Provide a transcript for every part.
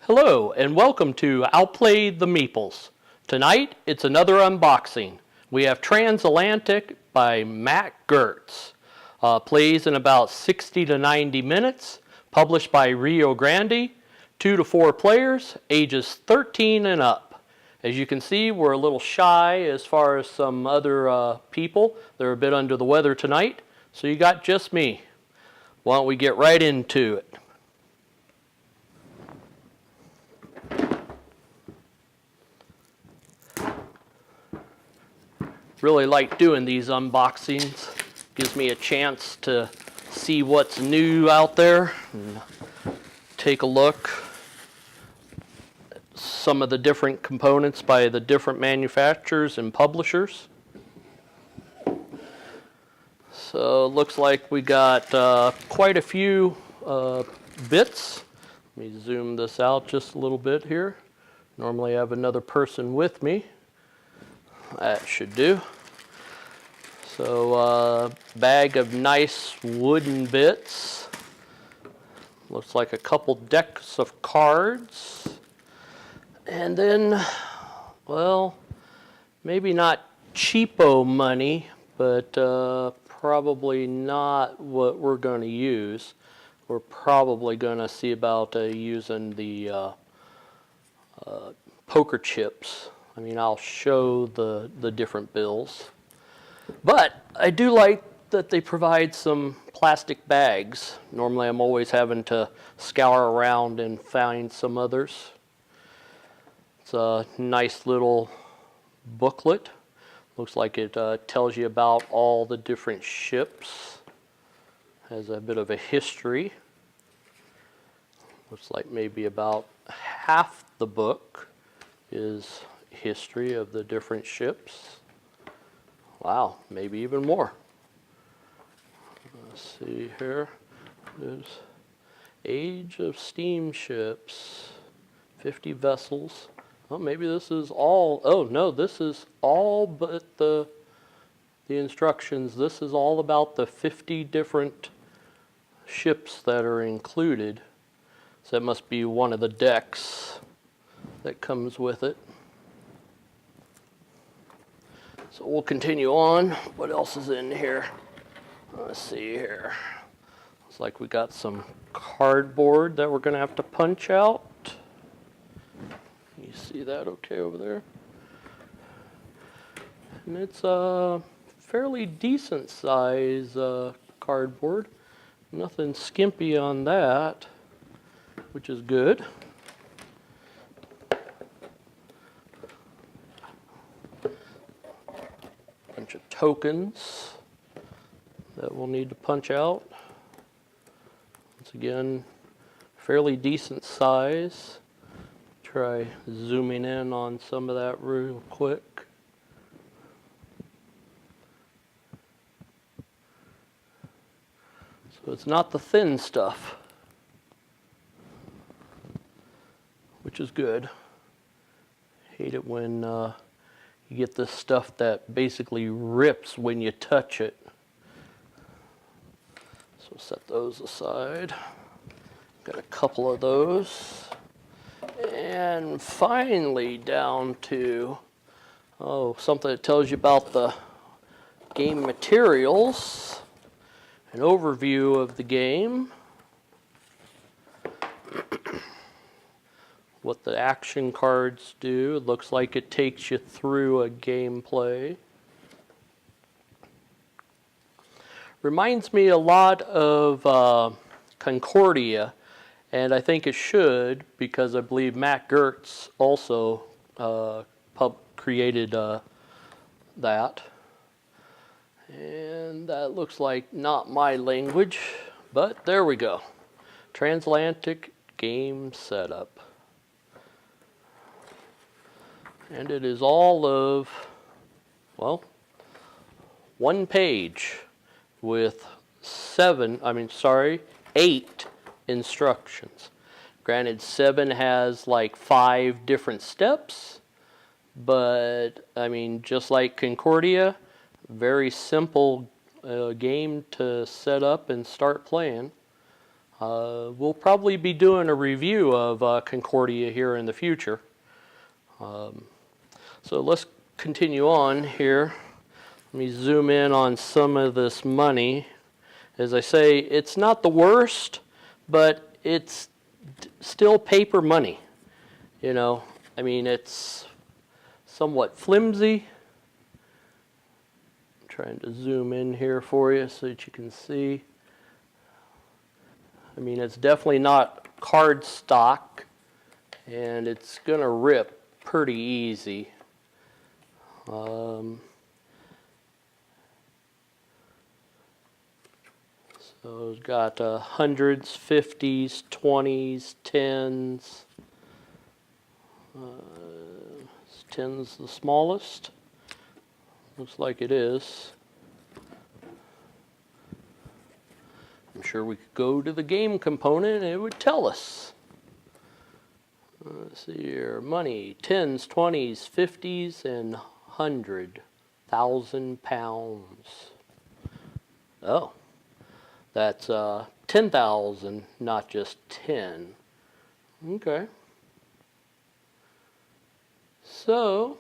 Hello and welcome to Outplay the Meeples. Tonight it's another unboxing. We have TransAtlantic by Matt Gertz. Plays in about 60 to 90 minutes. Published by Rio Grande. 2 to 4 players, ages 13 and up. As you can see, we're a little shy as far as some other people. They're a bit under the weather tonight, so you got just me. Why don't we get right into it? Really like doing these unboxings. Gives me a chance to see what's new out there and take a look at some of the different components by the different manufacturers and publishers. So it looks like we got quite a few bits. Let me zoom this out just a little bit here. Normally I have another person with me. That should do. So bag of nice wooden bits. Looks like a couple decks of cards. And then, well, maybe not cheapo money, but probably not what we're going to use. We're probably going to see about using the poker chips. I mean, I'll show the different bills. But I do like that they provide some plastic bags. Normally I'm always having to scour around and find some others. It's a nice little booklet. Looks like it tells you about all the different ships. Has a bit of a history. Looks like maybe about half the book is history of the different ships. Wow, maybe even more. Let's see here. There's age of steamships, 50 vessels. Oh, maybe this is all. Oh no, this is all but the instructions. This is all about the 50 different ships that are included. So that must be one of the decks that comes with it. So we'll continue on. What else is in here? Let's see here. Looks like we got some cardboard that we're going to have to punch out. You see that okay over there? And it's a fairly decent size cardboard. Nothing skimpy on that, which is good. Bunch of tokens that we'll need to punch out. Once again, fairly decent size. Try zooming in on some of that real quick. So it's not the thin stuff, which is good. Hate it when you get this stuff that basically rips when you touch it. So set those aside. Got a couple of those. And finally down to something that tells you about the game materials. An overview of the game. What the action cards do. It looks like it takes you through a gameplay. Reminds me a lot of Concordia, and I think it should because I believe Matt Gertz also created that. And that looks like not my language, but there we go. TransAtlantic game setup. And it is all of, well, one page with 8 instructions. Granted, 7 has like 5 different steps, but I mean, just like Concordia, very simple game to set up and start playing. We'll probably be doing a review of Concordia here in the future. So let's continue on here. Let me zoom in on some of this money. As I say, it's not the worst, but it's still paper money. You know, I mean, it's somewhat flimsy. I'm trying to zoom in here for you so that you can see. I mean, it's definitely not card stock, and it's going to rip pretty easy. So it's got hundreds, 50s, 20s, 10s. 10's the smallest. Looks like it is. I'm sure we could go to the game component and it would tell us. Let's see here. Money, 10s, 20s, 50s, and 100,000 pounds. Oh, that's 10,000, not just 10. Okay. So,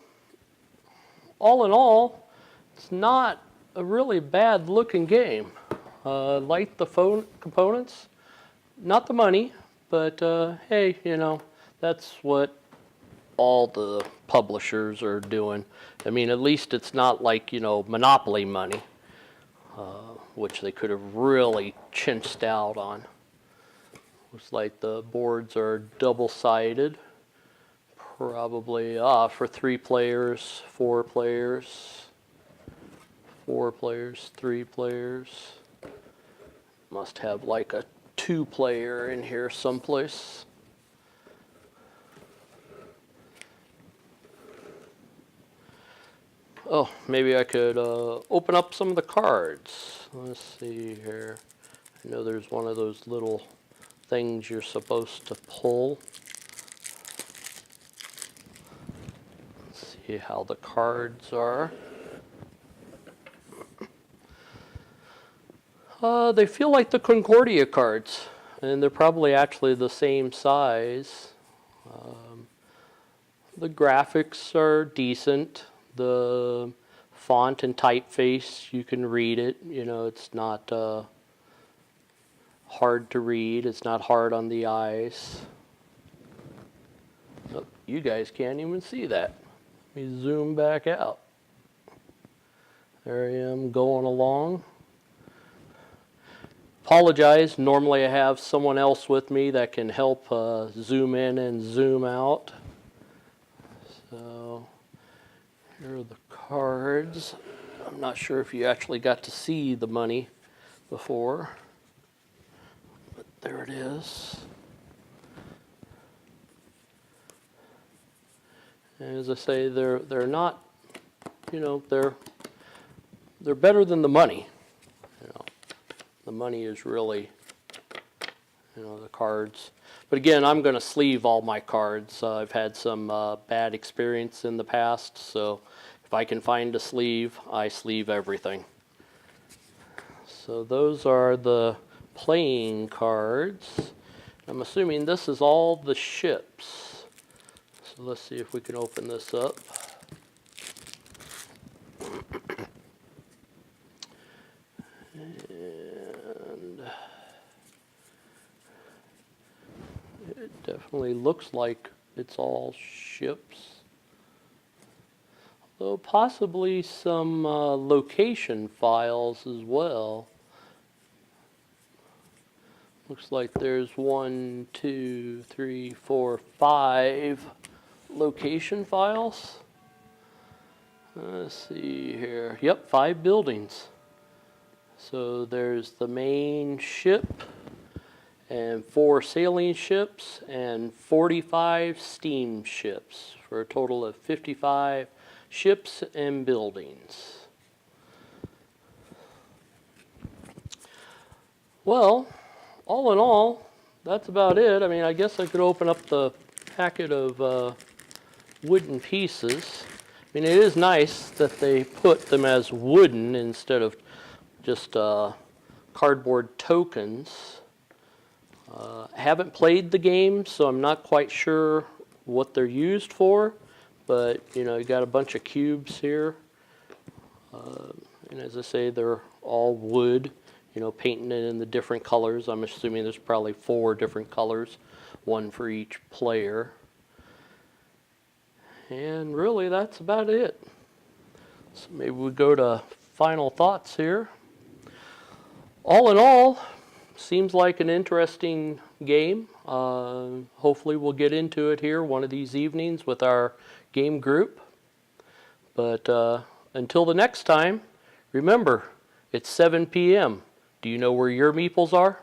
all in all, it's not a really bad looking game. Like the phone components, not the money, but hey, you know, that's what all the publishers are doing. I mean, at least it's not like, you know, Monopoly money, which they could have really chinched out on. Looks like the boards are double-sided, probably for 3 players, 4 players, 4 players, 3 players. Must have like a 2-player in here someplace. Oh, maybe I could open up some of the cards. Let's see here. I know there's one of those little things you're supposed to pull. Let's see how the cards are. They feel like the Concordia cards, and they're probably actually the same size. The graphics are decent. The font and typeface, you can read it. You know, it's not hard to read. It's not hard on the eyes. Oh, you guys can't even see that. Let me zoom back out. There I am going along. Apologize, normally I have someone else with me that can help zoom in and zoom out. So here are the cards. I'm not sure if you actually got to see the money before, but there it is. And as I say, they're not, you know, they're better than the money. You know, the money is really, you know, the cards. But again, I'm going to sleeve all my cards. I've had some bad experience in the past, so if I can find a sleeve, I sleeve everything. So those are the playing cards. I'm assuming this is all the ships. So let's see if we can open this up. And it definitely looks like it's all ships. Though possibly some location files as well. Looks like there's 1, 2, 3, 4, 5 location files. Let's see here. Yep, 5 buildings. So there's the main ship, and 4 sailing ships, and 45 steamships, for a total of 55 ships and buildings. Well, all in all, that's about it. I mean, I guess I could open up the packet of wooden pieces. I mean, it is nice that they put them as wooden instead of just cardboard tokens. Haven't played the game, so I'm not quite sure what they're used for, but you know, you got a bunch of cubes here, and as I say, they're all wood, you know, painting it in the different colors. I'm assuming there's probably 4 different colors, one for each player. And really, that's about it. So maybe we go to final thoughts here. All in all, seems like an interesting game. Hopefully we'll get into it here one of these evenings with our game group. But until the next time, remember, it's 7 p.m. Do you know where your meeples are?